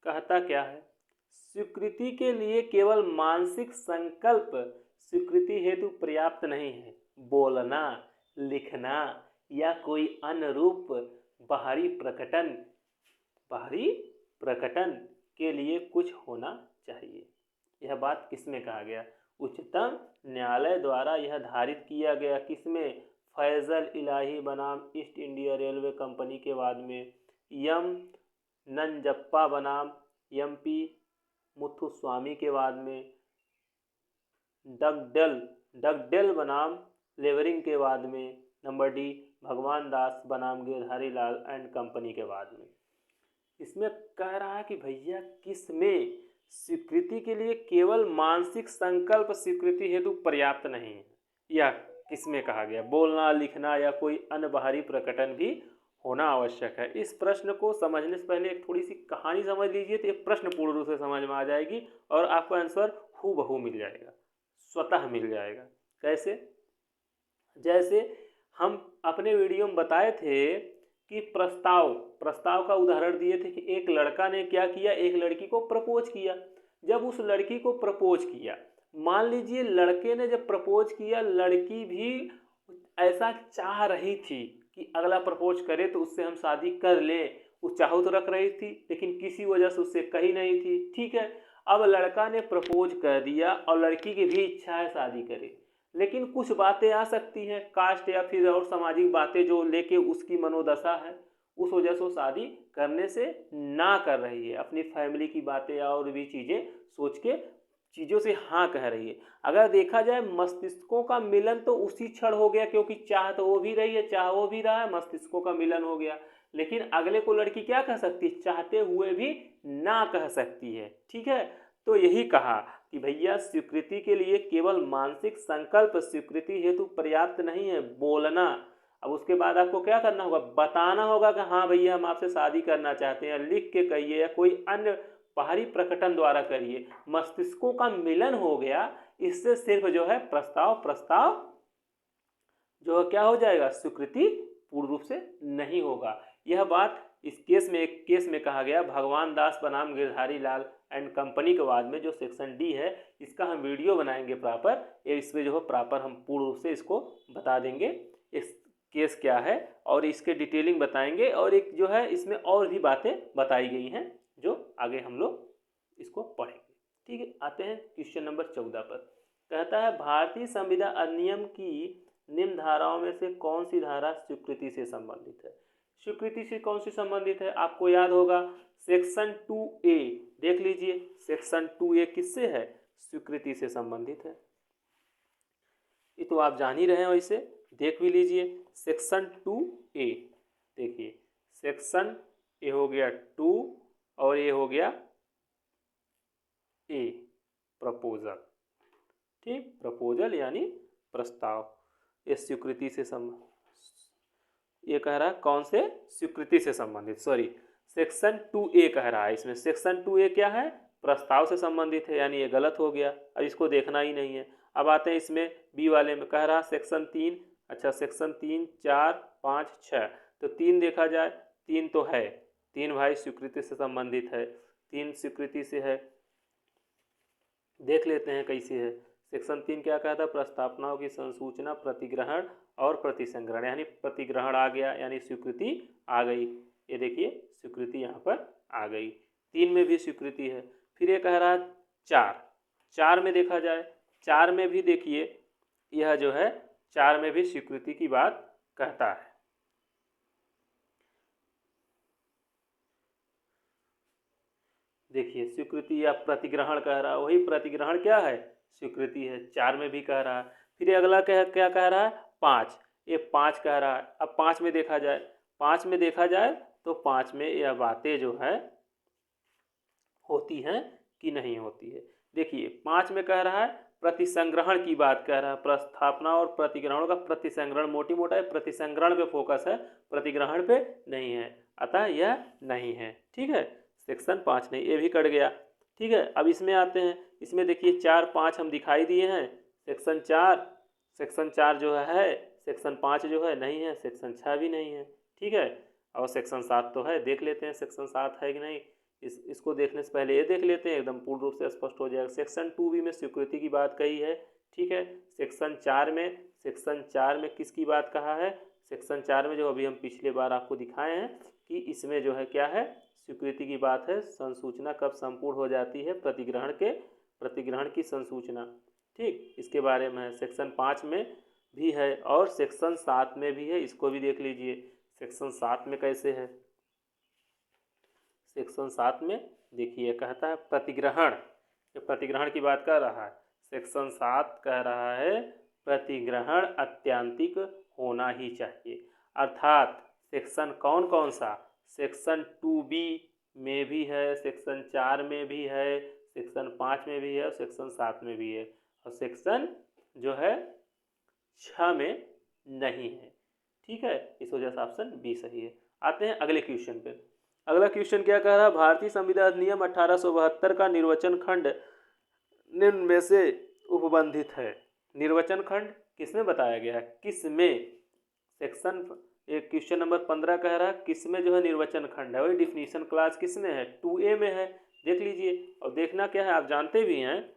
कहता क्या है, स्वीकृति के लिए केवल मानसिक संकल्प स्वीकृति हेतु पर्याप्त नहीं है, बोलना, लिखना या कोई अन्य रूप बाहरी प्रकटन के लिए कुछ होना चाहिए। यह बात किसमें कहा गया, उच्चतम न्यायालय द्वारा यह धारित किया गया, किसमें, फैजल इलाही बनाम ईस्ट इंडिया रेलवे कंपनी के बाद में, यम नंजप्पा बनाम MP मुथुस्वामी के बाद में, डगडेल बनाम लेवरिंग के बाद में, नंबर डी भगवान दास बनाम गिरधारी लाल एंड कंपनी के बाद में। इसमें कह रहा है कि भैया किसमें स्वीकृति के लिए केवल मानसिक संकल्प स्वीकृति हेतु पर्याप्त नहीं है, या किसमें कहा गया बोलना, लिखना या कोई अन्य बाहरी प्रकटन भी होना आवश्यक है। इस प्रश्न को समझने से पहले एक थोड़ी सी कहानी समझ लीजिए, तो ये प्रश्न पूर्ण रूप से समझ में आ जाएगी और आपको आंसर हूबहू मिल जाएगा, स्वतः मिल जाएगा। कैसे, जैसे हम अपने वीडियो में बताए थे कि प्रस्ताव का उदाहरण दिए थे कि एक लड़का ने क्या किया, एक लड़की को प्रपोज किया। जब उस लड़की को प्रपोज किया, मान लीजिए लड़के ने जब प्रपोज किया, लड़की भी ऐसा चाह रही थी कि अगला प्रपोज करे तो उससे हम शादी कर लें, वो चाहो तो रख रही थी, लेकिन किसी वजह से उससे कही नहीं थी, ठीक है। अब लड़का ने प्रपोज कर दिया और लड़की की भी इच्छा है शादी करे, लेकिन कुछ बातें आ सकती हैं, कास्ट या फिर और सामाजिक बातें जो लेके उसकी मनोदशा है, उस वजह से वो शादी करने से ना कर रही है, अपनी फैमिली की बातें और भी चीज़ें सोच के चीज़ों से हाँ कह रही है। अगर देखा जाए मस्तिष्कों का मिलन तो उसी क्षण हो गया, क्योंकि चाह तो वो भी रही है, चाह वो भी रहा है, मस्तिष्कों का मिलन हो गया। लेकिन अगले को लड़की क्या कह सकती है, चाहते हुए भी ना कह सकती है, ठीक है। तो यही कहा कि भैया स्वीकृति के लिए केवल मानसिक संकल्प स्वीकृति हेतु पर्याप्त नहीं है, बोलना। अब उसके बाद आपको क्या करना होगा, बताना होगा कि हाँ भैया हम आपसे शादी करना चाहते हैं, लिख के कहिए या कोई अन्य बाहरी प्रकटन द्वारा करिए। मस्तिष्कों का मिलन हो गया, इससे सिर्फ जो है प्रस्ताव जो क्या हो जाएगा, स्वीकृति पूर्ण रूप से नहीं होगा। यह बात इस केस में, एक केस में कहा गया भगवान दास बनाम गिरधारी लाल एंड कंपनी के बाद में जो सेक्शन डी है इसका हम वीडियो बनाएंगे प्रॉपर, इसमें जो है प्रॉपर हम पूर्ण रूप से इसको बता देंगे इस केस क्या है और इसके डिटेलिंग बताएंगे, और एक जो है इसमें और भी बातें बताई गई हैं जो आगे हम लोग इसको पढ़ेंगे। ठीक है, आते हैं क्वेश्चन नंबर 14 पर। कहता है भारतीय संविदा अधिनियम की निम्न धाराओं में से कौन सी धारा स्वीकृति से संबंधित है। स्वीकृति से कौन सी संबंधित है, आपको याद होगा सेक्शन 2A, देख लीजिए सेक्शन 2A किससे है, स्वीकृति से संबंधित है। ये तो आप जान ही रहे हैं, वैसे देख भी लीजिए सेक्शन 2A, देखिए सेक्शन ए हो गया 2 और ये हो गया ए, प्रपोजल। ठीक, प्रपोजल यानी प्रस्ताव, ये स्वीकृति से संबंधित, ये कह रहा है कौन से, स्वीकृति से संबंधित, सॉरी सेक्शन 2A कह रहा है, इसमें सेक्शन 2A क्या है, प्रस्ताव से संबंधित है, यानी ये गलत हो गया, अब इसको देखना ही नहीं है। अब आते हैं इसमें बी वाले में, कह रहा सेक्शन 3, अच्छा सेक्शन 3, 4, 5, 6, तो 3 देखा जाए, 3 तो है, 3 भाई स्वीकृति से संबंधित है, 3 स्वीकृति से है, देख लेते हैं कैसे है। सेक्शन 3 क्या कहता है, प्रस्तावनाओं की संसूचना, प्रतिग्रहण और प्रतिसंग्रहण, यानी प्रतिग्रहण आ गया यानी स्वीकृति आ गई, ये देखिए स्वीकृति यहाँ पर आ गई, 3 में भी स्वीकृति है। फिर ये कह रहा है 4 में देखा जाए, 4 में भी देखिए यह जो है 4 में भी स्वीकृति की बात कहता है। देखिए स्वीकृति या प्रतिग्रहण कह रहा है, वही प्रतिग्रहण क्या है, स्वीकृति है, 4 में भी कह रहा है। फिर अगला क्या कह रहा है, 5, ये 5 कह रहा है। अब 5 में देखा जाए, 5 में देखा जाए तो 5 में यह बातें जो है होती हैं कि नहीं होती है। देखिए 5 में कह रहा है प्रतिसंग्रहण की बात कह रहा है, प्रस्थापना और प्रतिग्रहण का प्रतिसंग्रहण, मोटी मोटा प्रतिसंग्रहण पे फोकस है, प्रतिग्रहण पे नहीं है, अतः यह नहीं है। ठीक है, सेक्शन 5 नहीं, ये भी कट गया। ठीक है, अब इसमें आते हैं, इसमें देखिए 4, 5 हम दिखाई दिए हैं, सेक्शन 4 जो है, सेक्शन 5 जो है नहीं है, सेक्शन 6 भी नहीं है। ठीक है, और सेक्शन 7 तो है, देख लेते हैं सेक्शन 7 है कि नहीं, इसको देखने से पहले ये देख लेते हैं, एकदम पूर्ण रूप से स्पष्ट हो जाएगा। सेक्शन 2B में स्वीकृति की बात कही है। ठीक है, सेक्शन 4 में किसकी बात कहा है, सेक्शन 4 में जो अभी हम पिछले बार आपको दिखाए हैं कि इसमें जो है क्या है, स्वीकृति की बात है, संसूचना कब संपूर्ण हो जाती है, प्रतिग्रहण की संसूचना। ठीक, इसके बारे में है, सेक्शन 5 में भी है और सेक्शन 7 में भी है, इसको भी देख लीजिए। सेक्शन 7 में कैसे है, सेक्शन 7 में देखिए कहता है प्रतिग्रहण, ये प्रतिग्रहण की बात कर रहा है। सेक्शन 7 कह रहा है प्रतिग्रहण अत्यांतिक होना ही चाहिए, अर्थात सेक्शन कौन कौन सा, सेक्शन 2B में भी है, सेक्शन 4 में भी है, सेक्शन 5 में भी है और सेक्शन 7 में भी है, और सेक्शन जो है 6 में नहीं है। ठीक है, इस वजह से ऑप्शन बी सही है। आते हैं अगले क्वेश्चन पे। अगला क्वेश्चन क्या कह रहा है, भारतीय संविदा अधिनियम 1872 का निर्वचन खंड निम्न में से उपबंधित है। निर्वचन खंड किसमें बताया गया है, किसमें, सेक्शन एक क्वेश्चन नंबर 15 कह रहा है किसमें जो है निर्वचन खंड है, वही डिफिनीशन क्लास किसमें है, 2A में है, देख लीजिए। और देखना क्या है, आप जानते भी हैं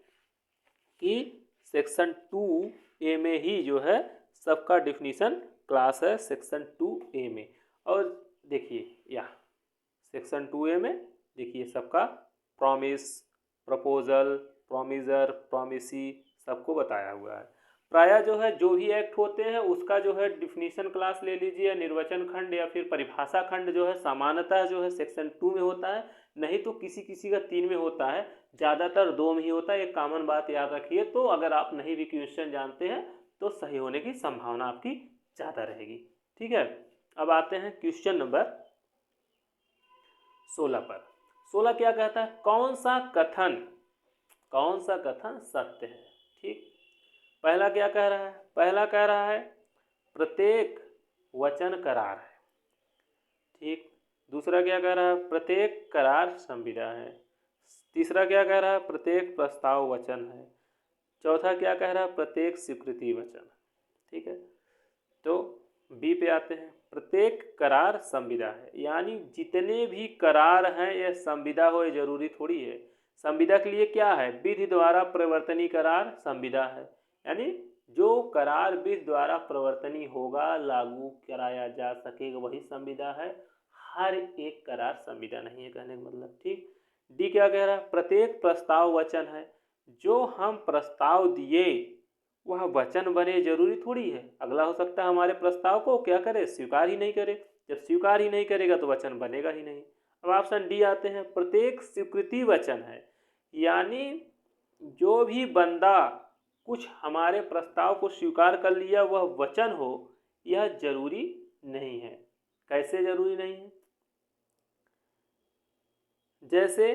कि सेक्शन 2A में ही जो है सबका डिफिनीशन क्लास है, सेक्शन 2A में। और देखिए यहाँ सेक्शन 2A में देखिए सबका प्रॉमिस, प्रपोजल, प्रॉमिजर, प्रॉमिसी सबको बताया हुआ है। प्रायः जो है जो भी एक्ट होते हैं उसका जो है डिफिनीशन क्लास ले लीजिए, निर्वचन खंड या फिर परिभाषा खंड जो है सामान्यतः जो है सेक्शन 2 में होता है, नहीं तो किसी किसी का 3 में होता है, ज़्यादातर 2 में ही होता है। एक कॉमन बात याद रखिए, तो अगर आप नहीं भी क्वेश्चन जानते हैं तो सही होने की संभावना आपकी ज़्यादा रहेगी। ठीक है, अब आते हैं क्वेश्चन नंबर 16 पर। 16 क्या कहता है, कौन सा कथन सत्य है। ठीक, पहला क्या कह रहा है, पहला कह रहा है प्रत्येक वचन करार है। ठीक, दूसरा क्या कह रहा है, प्रत्येक करार संविदा है। तीसरा क्या कह रहा है, प्रत्येक प्रस्ताव वचन है। चौथा क्या कह रहा है, प्रत्येक स्वीकृति वचन। ठीक है, तो बी पे आते हैं। प्रत्येक करार संविदा है, यानी जितने भी करार हैं यह संविदा हो, ये जरूरी थोड़ी है। संविदा के लिए क्या है, विधि द्वारा प्रवर्तनीय करार संविदा है, यानी जो करार विधि द्वारा प्रवर्तनीय होगा, लागू कराया जा सकेगा, वही संविदा है। हर एक करार संविदा नहीं है, कहने का मतलब। ठीक। डी क्या कह रहा है, प्रत्येक प्रस्ताव वचन है। जो हम प्रस्ताव दिए वह वचन बने, जरूरी थोड़ी है। अगला हो सकता है हमारे प्रस्ताव को क्या करे, स्वीकार ही नहीं करे। जब स्वीकार ही नहीं करेगा तो वचन बनेगा ही नहीं। अब ऑप्शन डी आते हैं, प्रत्येक स्वीकृति वचन है, यानी जो भी बंदा कुछ हमारे प्रस्ताव को स्वीकार कर लिया वह वचन हो, यह जरूरी नहीं है। कैसे जरूरी नहीं है, जैसे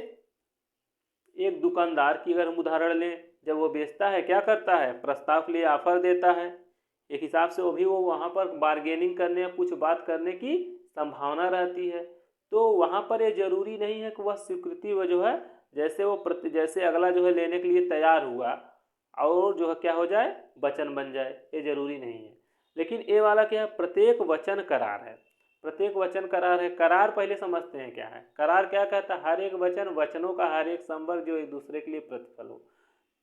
एक दुकानदार की अगर हम उदाहरण लें, जब वो बेचता है क्या करता है, प्रस्ताव के लिए ऑफर देता है, एक हिसाब से वो वहाँ पर बार्गेनिंग करने या कुछ बात करने की संभावना रहती है। तो वहाँ पर ये जरूरी नहीं है कि वह स्वीकृति वह जो है, जैसे अगला जो है लेने के लिए तैयार हुआ और जो है क्या हो जाए, वचन बन जाए, ये जरूरी नहीं है। लेकिन ये वाला क्या है, प्रत्येक वचन करार है। प्रत्येक वचन करार है। करार पहले समझते हैं क्या है। करार क्या कहता है, हर एक वचनों का हर एक संवर्ग जो एक दूसरे के लिए प्रतिफल हो।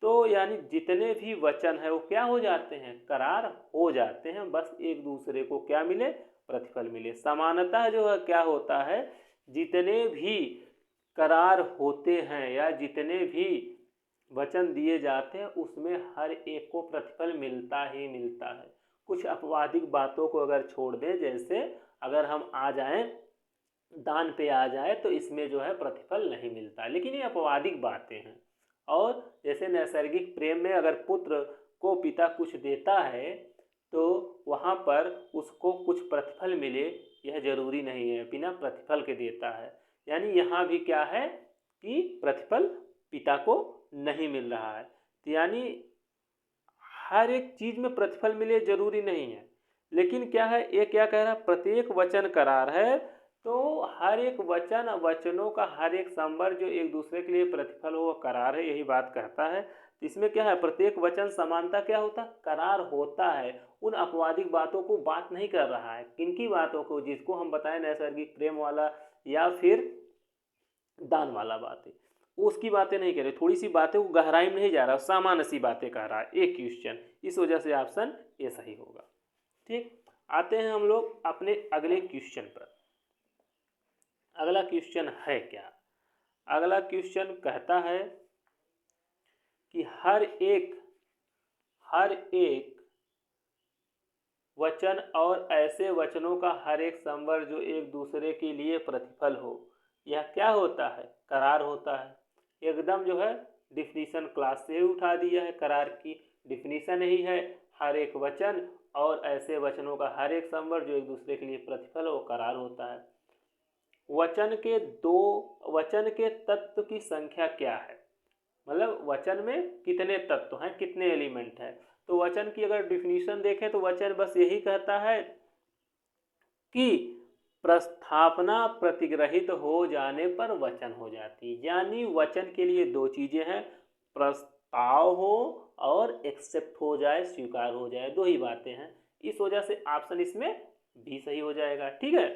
तो यानी जितने भी वचन है वो क्या हो जाते हैं, करार हो जाते हैं, बस एक दूसरे को क्या मिले, प्रतिफल मिले। समानतः जो है क्या होता है, जितने भी करार होते हैं या जितने भी वचन दिए जाते हैं उसमें हर एक को प्रतिफल मिलता ही मिलता है। कुछ अपवादिक बातों को अगर छोड़ दें, जैसे अगर हम आ जाएं दान पे आ जाए तो इसमें जो है प्रतिफल नहीं मिलता, लेकिन ये अपवादिक बातें हैं। और जैसे नैसर्गिक प्रेम में अगर पुत्र को पिता कुछ देता है तो वहाँ पर उसको कुछ प्रतिफल मिले, यह जरूरी नहीं है, बिना प्रतिफल के देता है। यानी यहाँ भी क्या है कि प्रतिफल पिता को नहीं मिल रहा है। तो यानी हर एक चीज में प्रतिफल मिले जरूरी नहीं है। लेकिन क्या है, ये क्या कह रहा है, प्रत्येक वचन करार है, तो हर एक वचनों का हर एक संवर्ग जो एक दूसरे के लिए प्रतिफल हो वह करार है, यही बात कहता है। तो इसमें क्या है, प्रत्येक वचन समानता क्या होता, करार होता है। उन अपवादिक बातों को बात नहीं कर रहा है, किनकी बातों को, जिसको हम बताएं नैसर्गिक प्रेम वाला या फिर दान वाला बातें, उसकी बातें नहीं कह रहे, थोड़ी सी बातें, वो गहराई में नहीं जा रहा, सामान्य सी बातें कह रहा है एक क्वेश्चन। इस वजह से ऑप्शन ए सही होगा। ठीक। आते हैं हम लोग अपने अगले क्वेश्चन पर। अगला क्वेश्चन है क्या, अगला क्वेश्चन कहता है कि हर एक वचन और ऐसे वचनों का हर एक संवर्ग जो एक दूसरे के लिए प्रतिफल हो, यह क्या होता है, करार होता है। एकदम जो है डिफिनीशन क्लास से उठा दिया है, करार की डिफिनीशन यही है, हर एक वचन और ऐसे वचनों का हर एक संवर्ग जो एक दूसरे के लिए प्रतिफल हो, करार होता है। वचन के तत्व की संख्या क्या है, मतलब वचन में कितने तत्व हैं, कितने एलिमेंट हैं। तो वचन की अगर डिफिनीशन देखें तो वचन बस यही कहता है कि प्रस्थापना प्रतिग्रहित हो जाने पर वचन हो जाती है। यानी वचन के लिए दो चीजें हैं, प्रस्ताव हो और एक्सेप्ट हो जाए, स्वीकार हो जाए, दो ही बातें हैं। इस वजह से ऑप्शन इसमें भी सही हो जाएगा। ठीक है।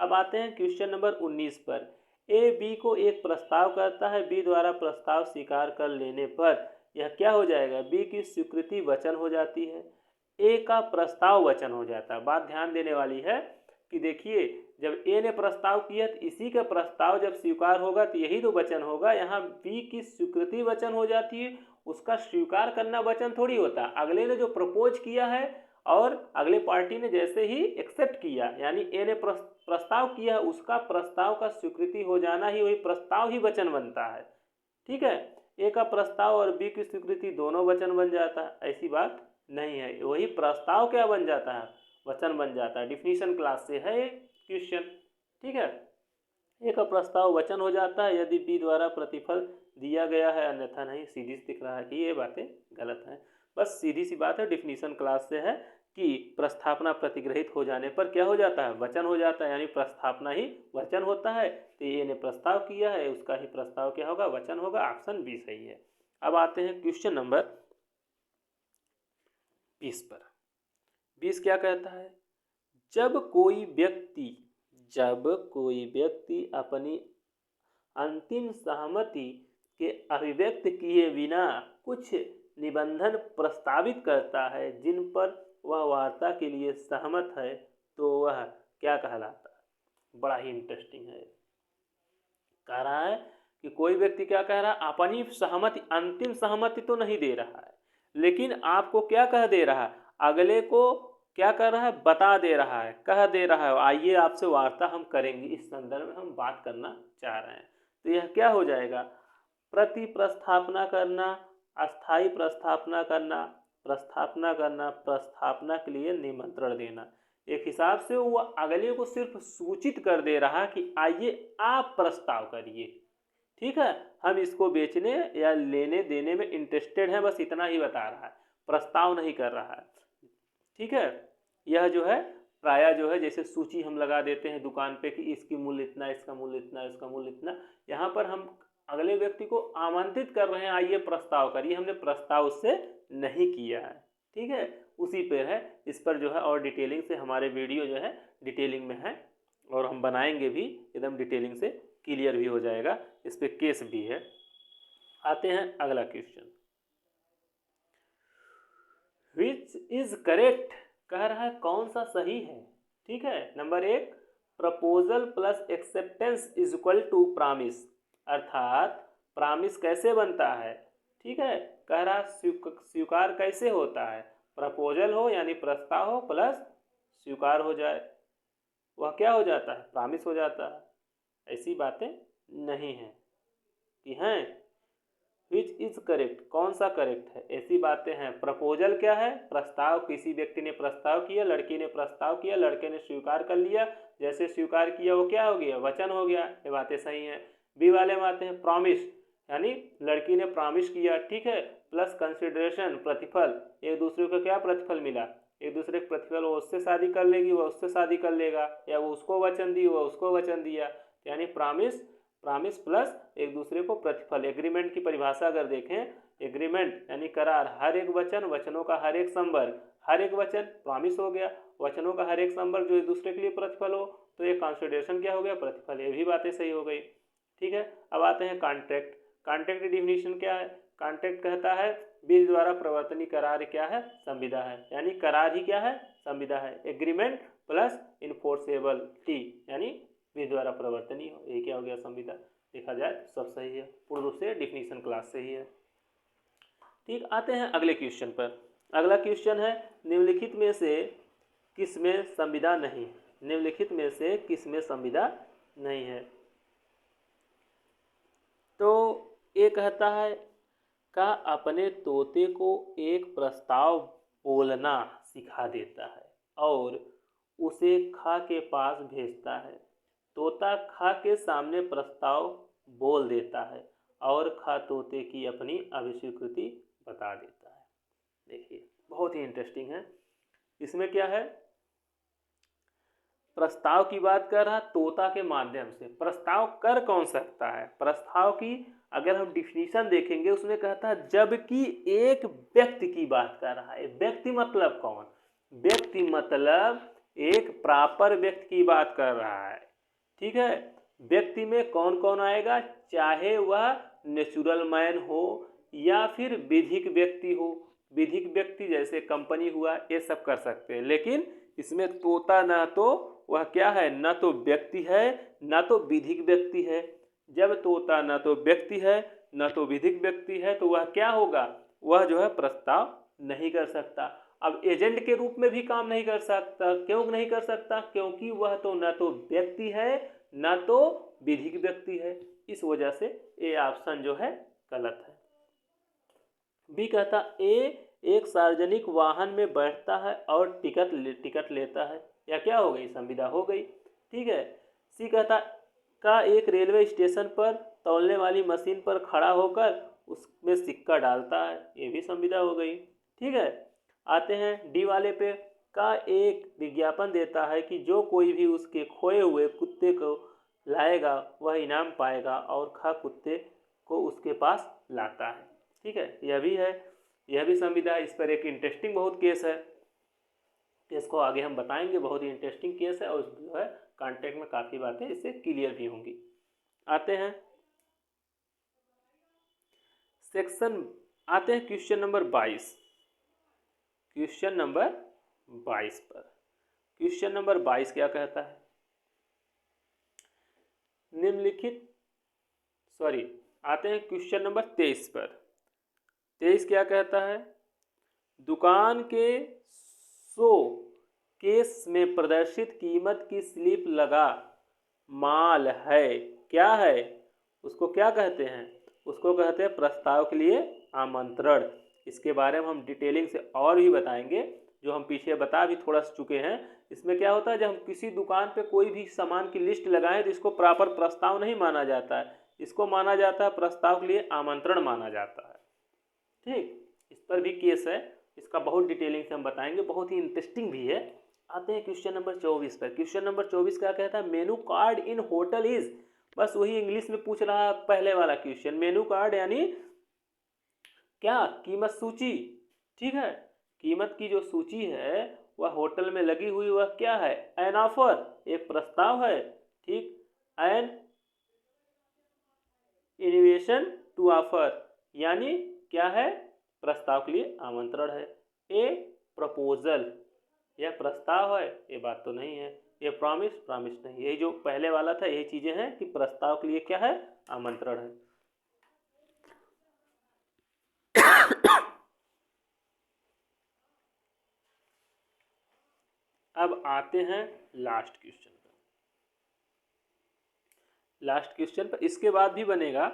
अब आते हैं क्वेश्चन नंबर 19 पर। ए बी को एक प्रस्ताव करता है, बी द्वारा प्रस्ताव स्वीकार कर लेने पर यह क्या हो जाएगा, बी की स्वीकृति वचन हो जाती है, ए का प्रस्ताव वचन हो जाता है। बात ध्यान देने वाली है कि देखिए, जब ए ने प्रस्ताव किया तो इसी का प्रस्ताव जब स्वीकार होगा तो यही तो वचन होगा। यहाँ बी की स्वीकृति वचन हो जाती है, उसका स्वीकार करना वचन थोड़ी होता। अगले ने जो प्रपोज किया है और अगले पार्टी ने जैसे ही एक्सेप्ट किया, यानी ए ने प्रस्ताव किया, उसका प्रस्ताव का स्वीकृति हो जाना ही वही प्रस्ताव ही वचन बनता है। ठीक है। ए का प्रस्ताव और बी की स्वीकृति दोनों वचन बन जाता है, ऐसी बात नहीं है, वही प्रस्ताव क्या बन जाता है, वचन बन जाता है। डिफिनीशन क्लास से है क्वेश्चन। ठीक है। ए का प्रस्ताव वचन हो जाता है यदि बी द्वारा प्रतिफल दिया गया है, अन्यथा नहीं। सीधी सी दिख रहा है कि ये बातें गलत हैं, बस सीधी सी बात है, डिफिनीशन क्लास से है कि प्रस्थापना प्रतिग्रहित हो जाने पर क्या हो जाता है, वचन हो जाता है, यानी प्रस्थापना ही वचन होता है। तो ये ने प्रस्ताव किया है, उसका ही प्रस्ताव क्या होगा, वचन होगा। ऑप्शन बी सही है। अब आते हैं क्वेश्चन नंबर 20 पर। 20 क्या कहता है, जब कोई व्यक्ति अपनी अंतिम सहमति के अभिव्यक्त किए बिना कुछ निबंधन प्रस्तावित करता है जिन पर वह वार्ता के लिए सहमत है तो वह क्या कहलाता है। बड़ा ही इंटरेस्टिंग है। कह रहा है कि कोई व्यक्ति क्या कह रहा है, अपनी सहमति, अंतिम सहमति तो नहीं दे रहा है, लेकिन आपको क्या कह दे रहा है, अगले को क्या कर रहा है, बता दे रहा है, कह दे रहा है आइए आपसे वार्ता हम करेंगे, इस संदर्भ में हम बात करना चाह रहे हैं। तो यह क्या हो जाएगा, प्रति प्रस्थापना करना, अस्थाई प्रस्थापना करना, प्रस्थापना के लिए निमंत्रण देना। एक हिसाब से वो अगले को सिर्फ सूचित कर दे रहा कि आइए आप प्रस्ताव करिए, ठीक है, हम इसको बेचने या लेने देने में इंटरेस्टेड हैं, बस इतना ही बता रहा है, प्रस्ताव नहीं कर रहा है। ठीक है, यह जो है प्रायः जो है जैसे सूची हम लगा देते हैं दुकान पे कि इसकी मूल्य इतना, इसका मूल्य इतना, इसका मूल्य इतना, यहाँ पर हम अगले व्यक्ति को आमंत्रित कर रहे हैं आइए प्रस्ताव करिए, हमने प्रस्ताव उससे नहीं किया है। ठीक है, उसी पे है, इस पर जो है और डिटेलिंग से हमारे वीडियो जो है डिटेलिंग में है और हम बनाएंगे भी, एकदम डिटेलिंग से क्लियर भी हो जाएगा, इस पे केस भी है। आते हैं अगला क्वेश्चन, विच इज करेक्ट, कह रहा है कौन सा सही है। ठीक है, number 1, proposal plus acceptance is equal to promise, अर्थात प्रॉमिस कैसे बनता है। ठीक है, कह रहा स्वीकार कैसे होता है, प्रपोजल हो यानी प्रस्ताव हो प्लस स्वीकार हो जाए, वह क्या हो जाता है, प्रॉमिस हो जाता है। ऐसी बातें नहीं हैं कि हैं विच इज करेक्ट, कौन सा करेक्ट है, ऐसी बातें हैं। प्रपोजल क्या है, प्रस्ताव, किसी व्यक्ति ने प्रस्ताव किया, लड़की ने प्रस्ताव किया, लड़के ने स्वीकार कर लिया, जैसे स्वीकार किया वो क्या हो गया, वचन हो गया, ये बातें सही हैं। बी वाले में आते हैं प्रॉमिस, यानी लड़की ने प्रॉमिस किया, ठीक है, प्लस कंसिडरेशन, प्रतिफल, एक दूसरे को क्या प्रतिफल मिला, एक दूसरे को प्रतिफल, वो उससे शादी कर लेगी, वह उससे शादी कर लेगा, या वो उसको वचन दी, वह उसको वचन दिया, यानी प्रॉमिस प्लस एक दूसरे को प्रतिफल। एग्रीमेंट की परिभाषा अगर देखें, एग्रीमेंट यानी करार, हर एक वचन, वचनों का हर एक संवर्ग, हर एक वचन प्रॉमिस हो गया, वचनों का हर एक संवर्ग जो एक दूसरे के लिए प्रतिफल हो, तो ये कंसिडरेशन क्या हो गया, प्रतिफल। ये भी बातें सही हो गई। ठीक है, अब आते हैं कॉन्ट्रैक्ट। कॉन्ट्रैक्ट की डिफिनीशन क्या है, कॉन्ट्रैक्ट कहता है बीच द्वारा प्रवर्तनीय करार क्या है, संविदा है, यानी करार ही क्या है, संविदा है। एग्रीमेंट प्लस इन्फोर्सेबलिटी यानी बीच द्वारा प्रवर्तनीय हो, ये क्या हो गया, संविदा। देखा जाए तो सब सही है, पूर्ण रूप से डिफिनीशन क्लास से ही है। ठीक, आते हैं अगले क्वेश्चन पर। अगला क्वेश्चन है, निम्नलिखित में से किसमें संविदा नहीं, निम्नलिखित में से किसमें संविदा नहीं है। तो ये कहता है का अपने तोते को एक प्रस्ताव बोलना सिखा देता है और उसे खा के पास भेजता है। तोता खा के सामने प्रस्ताव बोल देता है और खा तोते की अपनी अभिस्वीकृति बता देता है। देखिए बहुत ही इंटरेस्टिंग है, इसमें क्या है, प्रस्ताव की बात कर रहा, तोता के माध्यम से प्रस्ताव कर कौन सकता है। प्रस्ताव की अगर हम डिफिनीशन देखेंगे उसमें कहता है जबकि एक व्यक्ति की बात कर रहा है। व्यक्ति मतलब कौन, व्यक्ति मतलब एक प्रॉपर व्यक्ति की बात कर रहा है। ठीक है, व्यक्ति में कौन कौन आएगा, चाहे वह नेचुरल मैन हो या फिर विधिक व्यक्ति हो। विधिक व्यक्ति जैसे कंपनी हुआ, ये सब कर सकते हैं, लेकिन इसमें तोता ना तो वह क्या है, न तो व्यक्ति है न तो विधिक व्यक्ति है। जब तोता न तो व्यक्ति है न तो विधिक व्यक्ति है तो वह क्या होगा, वह जो है प्रस्ताव नहीं कर सकता। अब एजेंट के रूप में भी काम नहीं कर सकता, क्यों नहीं कर सकता, क्योंकि वह तो न तो व्यक्ति है न तो विधिक व्यक्ति है। इस वजह से ये ऑप्शन जो है गलत है। बी कहता ए एक सार्वजनिक वाहन में बैठता है और टिकट लेता है, या क्या हो गई, संविदा हो गई। ठीक है, सी कहता का एक रेलवे स्टेशन पर तौलने वाली मशीन पर खड़ा होकर उसमें सिक्का डालता है, ये भी संविदा हो गई। ठीक है, आते हैं डी वाले पे, का एक विज्ञापन देता है कि जो कोई भी उसके खोए हुए कुत्ते को लाएगा वह इनाम पाएगा और खा कुत्ते को उसके पास लाता है। ठीक है, यह भी है, यह भी संविदा है। इस पर एक इंटरेस्टिंग बहुत केस है। केस को आगे हम बताएंगे, बहुत ही इंटरेस्टिंग केस है और जो है कॉन्टेक्ट में काफ़ी बातें इससे क्लियर भी होंगी। आते हैं क्वेश्चन नंबर 22। क्वेश्चन नंबर 22 पर, क्वेश्चन नंबर 22 क्या कहता है, निम्नलिखित आते हैं क्वेश्चन नंबर 23 पर। 23 क्या कहता है, दुकान के शो केस में प्रदर्शित कीमत की स्लिप लगा माल है, क्या है, उसको क्या कहते हैं, उसको कहते हैं प्रस्ताव के लिए आमंत्रण। इसके बारे में हम डिटेलिंग से और भी बताएंगे, जो हम पीछे बता भी थोड़ा चुके हैं। इसमें क्या होता है, जब हम किसी दुकान पे कोई भी सामान की लिस्ट लगाएं तो इसको प्रॉपर प्रस्ताव नहीं माना जाता है, इसको माना जाता है प्रस्ताव के लिए आमंत्रण माना जाता है। ठीक, इस पर भी केस है, इसका बहुत डिटेलिंग से हम बताएंगे, बहुत ही इंटरेस्टिंग भी है। आते हैं क्वेश्चन नंबर 24 पर। क्वेश्चन नंबर 24 क्या कहता है, menu card in hotel is, बस वही इंग्लिश में पूछ रहा है पहले वाला क्वेश्चन। मेनू कार्ड यानी क्या, कीमत सूची। ठीक है, कीमत की जो सूची है वह होटल में लगी हुई, वह क्या है, एन ऑफर, एक प्रस्ताव है। ठीक, एन इन्विटेशन टू ऑफर यानी क्या है, प्रस्ताव के लिए आमंत्रण है। ए प्रपोजल, यह प्रस्ताव है, ये बात तो नहीं है। ये प्रॉमिस नहीं, यही जो पहले वाला था यही चीजें हैं कि प्रस्ताव के लिए क्या है, आमंत्रण है। अब आते हैं लास्ट क्वेश्चन पर। लास्ट क्वेश्चन पर इसके बाद भी बनेगा,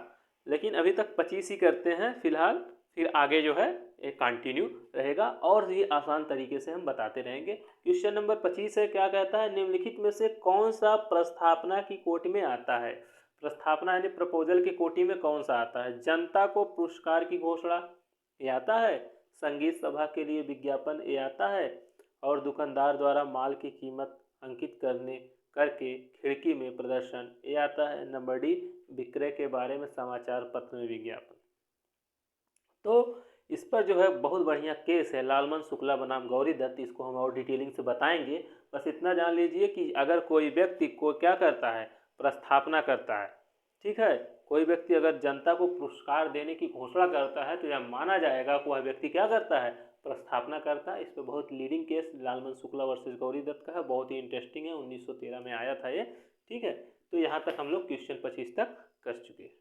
लेकिन अभी तक 25 ही करते हैं फिलहाल, फिर आगे जो है एक कंटिन्यू रहेगा और भी आसान तरीके से हम बताते रहेंगे। क्वेश्चन नंबर 25 है, क्या कहता है, निम्नलिखित में से कौन सा प्रस्थापना की कोटि में आता है। प्रस्थापना यानी प्रपोजल की कोटि में कौन सा आता है, जनता को पुरस्कार की घोषणा ये आता है, संगीत सभा के लिए विज्ञापन ये आता है, और दुकानदार द्वारा माल की कीमत अंकित करके खिड़की में प्रदर्शन ये आता है। नंबर डी, विक्रय के बारे में समाचार पत्र में विज्ञापन। तो इस पर जो है बहुत बढ़िया केस है, लालमन शुक्ला बनाम गौरी दत्त, इसको हम और डिटेलिंग से बताएंगे। बस इतना जान लीजिए कि अगर कोई व्यक्ति को क्या करता है, प्रस्थापना करता है, ठीक है, कोई व्यक्ति अगर जनता को पुरस्कार देने की घोषणा करता है तो यह माना जाएगा कि वह व्यक्ति क्या करता है, प्रस्थापना करता है। इस पर बहुत leading case Lalman Shukla versus Gauri Dutt का है, बहुत ही इंटरेस्टिंग है, 1913 में आया था ये। ठीक है, तो यहाँ तक हम लोग क्वेश्चन 25 तक कर चुके हैं।